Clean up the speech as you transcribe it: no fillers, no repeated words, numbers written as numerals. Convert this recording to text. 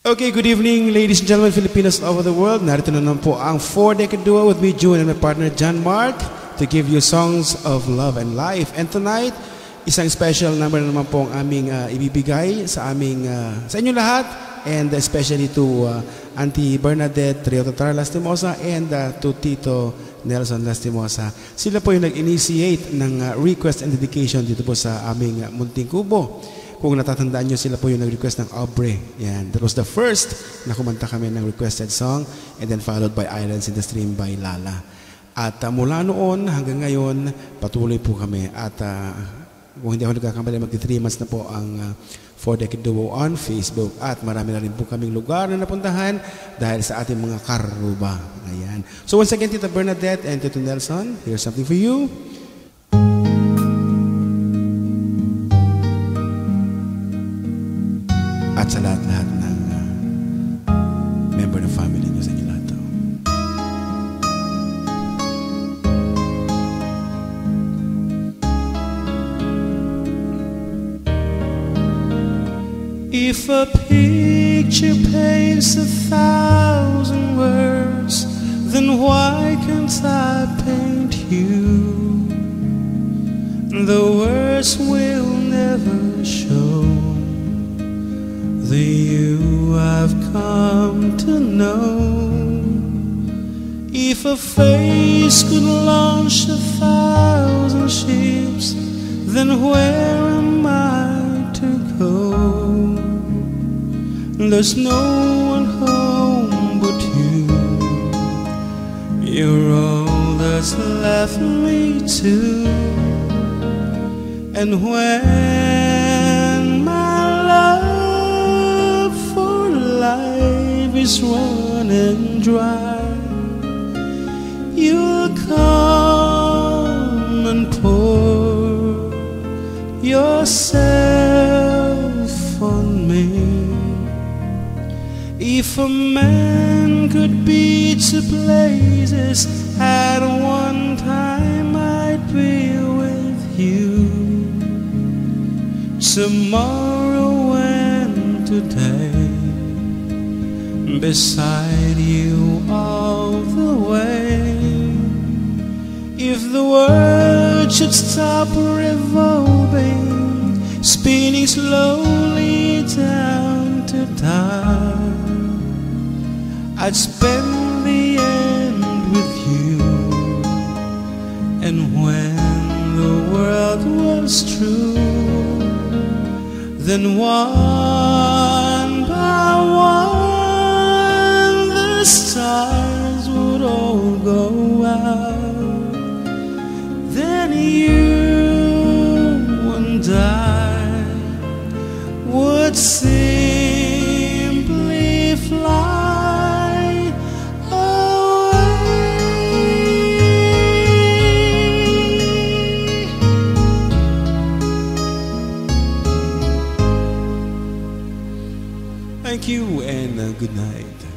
Okay, good evening ladies and gentlemen, Filipinos all over the world. Narito na naman po ang 4-decade duo with me, June, and my partner, John Mark, to give you songs of love and life. And tonight, isang special number na naman po ang aming ibibigay sa inyo lahat, and especially to Auntie Bernadette Rio-Tatar Lastimosa and to Tito Nelson Lastimosa. Sila po yung nag-initiate ng request and dedication dito po sa aming munting kubo. Kung natatandaan nyo, sila po yung nag-request ng Aubrey. Yan. That was the first na kumanta kami ng requested song, and then followed by Islands in the Stream by Lala. At mula noon hanggang ngayon, patuloy po kami. At kung hindi ako nagkakamali, magti 3 months na po ang 4-decade duo on Facebook. At marami na rin po kaming lugar na napuntahan dahil sa ating mga karuba. Ayan. So once again, Tita Bernadette and Tito Nelson, here's something for you. At sa lahat-lahat ng member ng family niyo, sa inyo lahat to. If a picture paints 1,000 words, then why can't I paint you? The words will never show the you I've come to know. If a face could launch 1,000 ships, then where am I to go? There's no one home but you. You're all that's left me to. And when my love for life is running dry, you'll come and pour yourself on me. If a man could be 2 places at one time, I'd be with you tomorrow and today, beside you all the way. If the world should stop revolving, spinning slowly down to die, I'd spend the end with you. And when the world was true, then one by one the stars would all go out. Then you and I would simply fly away. Thank you and good night.